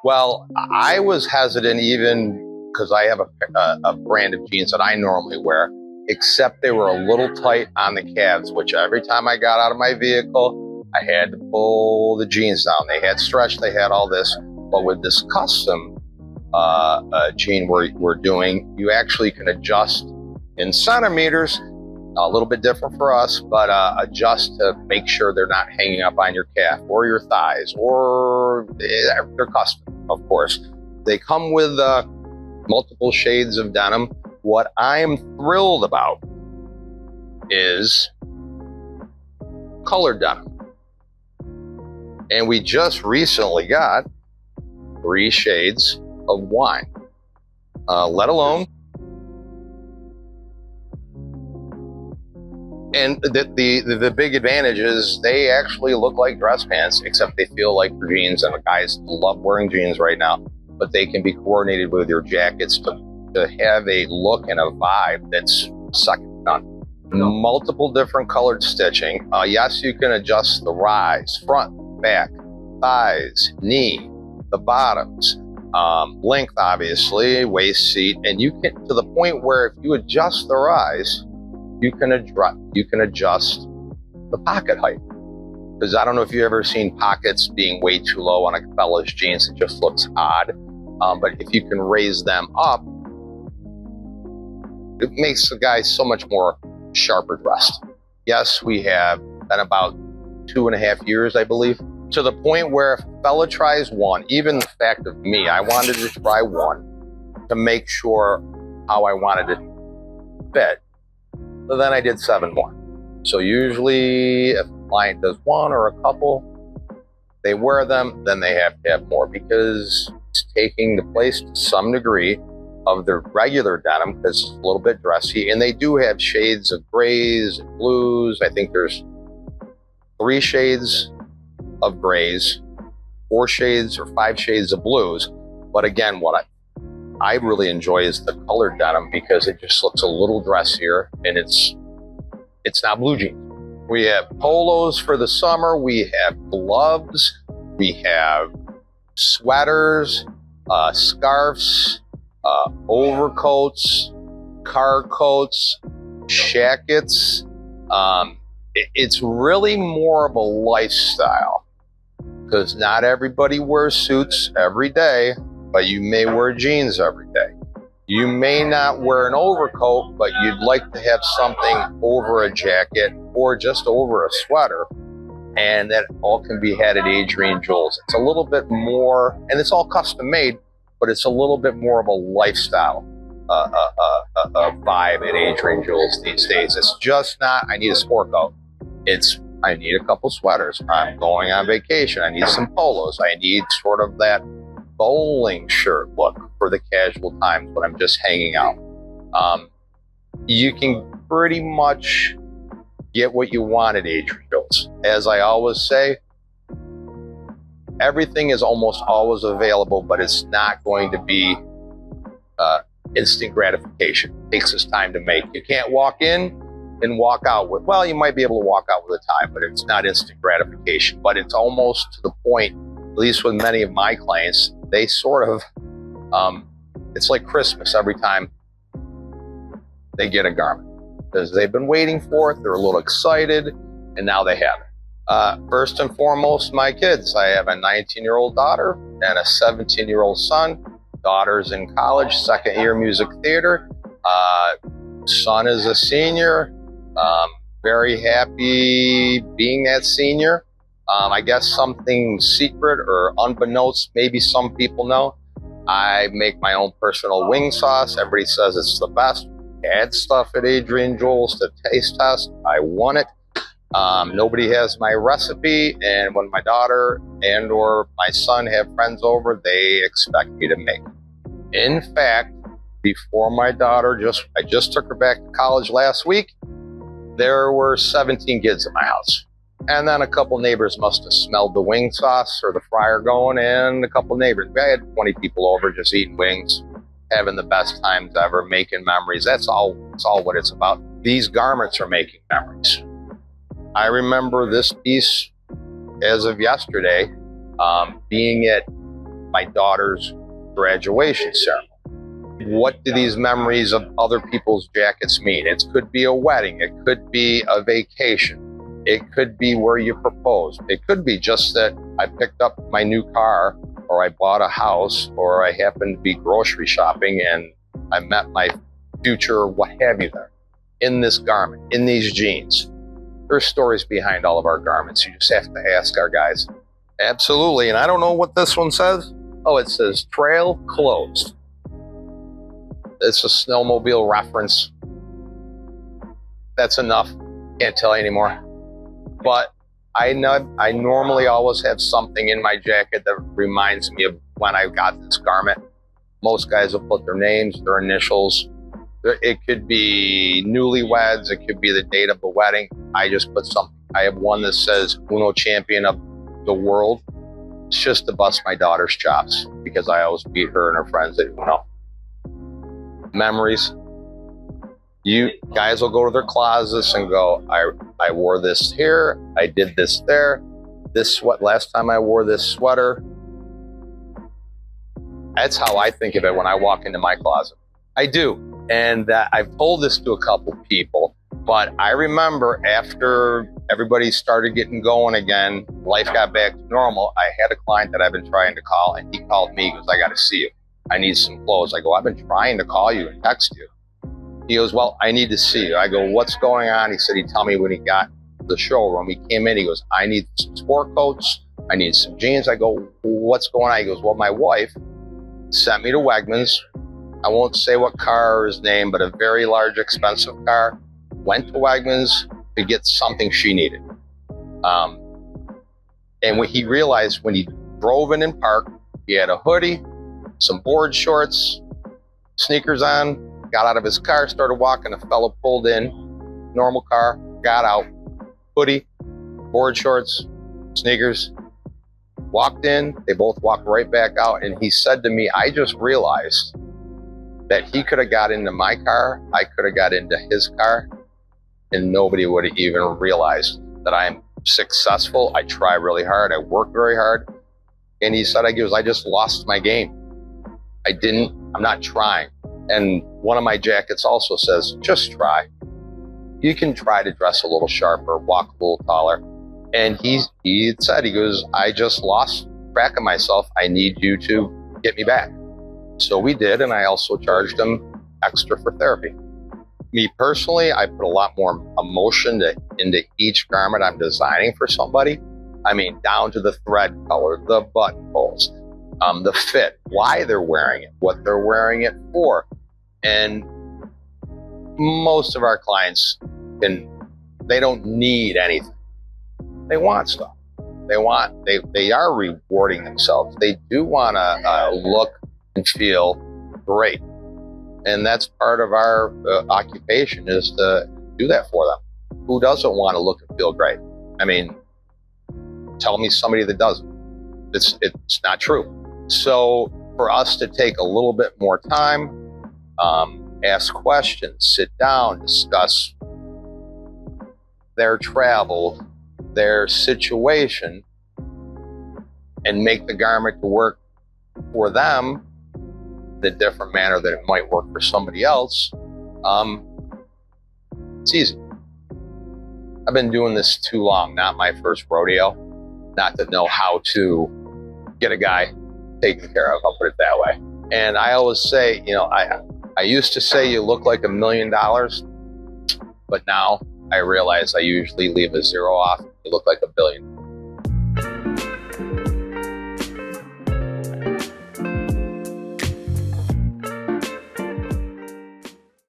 Well, I was hesitant even because I have a brand of jeans that I normally wear, except they were a little tight on the calves, which every time I got out of my vehicle, I had to pull the jeans down. They had stretch, they had all this. But with this custom jean we're doing, you actually can adjust in centimeters, a little bit different for us, but adjust to make sure they're not hanging up on your calf or your thighs, or they're custom, of course. They come with multiple shades of denim. What I'm thrilled about is colored denim. And we just recently got 3 shades of wine, let alone. And the big advantage is they actually look like dress pants, except they feel like jeans. And the guys love wearing jeans right now, but they can be coordinated with your jackets to have a look and a vibe that's second to none. Multiple different colored stitching. Yes, you can adjust the rise, front, back, thighs, knee, the bottoms, length, obviously, waist, seat, and you can, to the point where if you adjust the rise, you can adjust the pocket height. Because I don't know if you've ever seen pockets being way too low on a fella's jeans. It just looks odd. But if you can raise them up, it makes the guy so much more sharper dressed. Yes, we have been about 2.5 years, I believe, to the point where if a fella tries one, even the fact of me, I wanted to try one to make sure how I wanted it to fit. So then I did 7 more. So usually if a client does one or a couple, they wear them, then they have to have more, because it's taking the place to some degree of the regular denim, because it's a little bit dressy. And they do have shades of grays and blues. I think there's 3 shades of grays, 4 shades or 5 shades of blues. But again, what I really enjoy is the colored denim, because it just looks a little dressier, and it's not blue jeans. We have polos for the summer. We have gloves. We have sweaters, scarves, overcoats, car coats, shackets. It's really more of a lifestyle, because not everybody wears suits every day, but you may wear jeans every day. You may not wear an overcoat, but you'd like to have something over a jacket or just over a sweater. And that all can be had at Adrian Jules. It's a little bit more, and it's all custom made, but it's a little bit more of a lifestyle vibe at Adrian Jules these days. It's just not, I need a sport coat. It's, I need a couple sweaters. I'm going on vacation. I need some polos. I need sort of that bowling shirt look for the casual times when I'm just hanging out. You can pretty much get what you want at Adrian Jules. As I always say, everything is almost always available, but it's not going to be instant gratification. It takes us time to make. You can't walk in and walk out with, well, you might be able to walk out with a tie, but it's not instant gratification. But it's almost to the point, at least with many of my clients, they sort of, it's like Christmas every time they get a garment, because they've been waiting for it, they're a little excited, and now they have it. First and foremost, my kids. I have a 19-year-old daughter and a 17-year-old son. Daughter's in college, 2nd year music theater. Son is a senior. Very happy being that senior. I guess something secret or unbeknownst, maybe some people know, I make my own personal wing sauce. Everybody says it's the best. Add stuff at Adrian Jules to taste test. I won it. Nobody has my recipe, and when my daughter and or my son have friends over, they expect me to make it. In fact, before my daughter, I just took her back to college last week, there were 17 kids in my house. And then a couple neighbors must have smelled the wing sauce or the fryer going, and a couple neighbors. I had 20 people over just eating wings, having the best times ever, making memories. That's all what it's about. These garments are making memories. I remember this piece as of yesterday, being at my daughter's graduation ceremony. What do these memories of other people's jackets mean? It could be a wedding. It could be a vacation. It could be where you proposed. It could be just that I picked up my new car, or I bought a house, or I happened to be grocery shopping and I met my future what have you there. In this garment, in these jeans. There's stories behind all of our garments. You just have to ask our guys. Absolutely. And I don't know what this one says. Oh, it says trail closed. It's a snowmobile reference. That's enough. Can't tell you anymore. But I normally always have something in my jacket that reminds me of when I got this garment. Most guys will put their names, their initials. It could be newlyweds. It could be the date of the wedding. I just put something. I have one that says Uno champion of the world. It's just to bust my daughter's chops because I always beat her and her friends at Uno. Memories. You guys will go to their closets and go, I wore this here. I did this there. This last time I wore this sweater. That's how I think of it when I walk into my closet. I do. And I've told this to a couple people, but I remember after everybody started getting going again, life got back to normal. I had a client that I've been trying to call, and he called me. He goes, I got to see you. I need some clothes. I go, I've been trying to call you and text you. He goes, well, I need to see you. I go, what's going on? He said he'd tell me when he got to the showroom. He came in. He goes, I need some sport coats. I need some jeans. I go, what's going on? He goes, well, my wife sent me to Wegmans. I won't say what car or his name, but a very large, expensive car. Went to Wegmans to get something she needed. And when he realized when he drove in and parked, he had a hoodie, some board shorts, sneakers on, got out of his car, started walking. A fella pulled in, normal car, got out, hoodie, board shorts, sneakers, walked in. They both walked right back out. And he said to me, I just realized that he could have got into my car, I could have got into his car, and nobody would have even realized that I'm successful. I try really hard. I work very hard. And he said, I just lost my game. I'm not trying. And one of my jackets also says, just try. You can try to dress a little sharper, walk a little taller. And he said, he goes, I just lost track of myself. I need you to get me back. So we did, and I also charged him extra for therapy. Me personally, I put a lot more emotion into each garment I'm designing for somebody. I mean, down to the thread color, the buttonholes, the fit, why they're wearing it, what they're wearing it for. And most of our clients, they don't need anything. They want stuff. They are rewarding themselves. They do want to look and feel great. And that's part of our occupation, is to do that for them. Who doesn't want to look and feel great? I mean, tell me somebody that doesn't. It's not true. So for us to take a little bit more time, ask questions, sit down, discuss their travel, their situation, and make the garment to work for them in a different manner than it might work for somebody else, it's easy. I've been doing this too long, not my first rodeo, not to know how to get a guy taken care of, I'll put it that way. And I always say, I used to say you look like $1 million, but now I realize I usually leave a zero off. You look like $1 billion.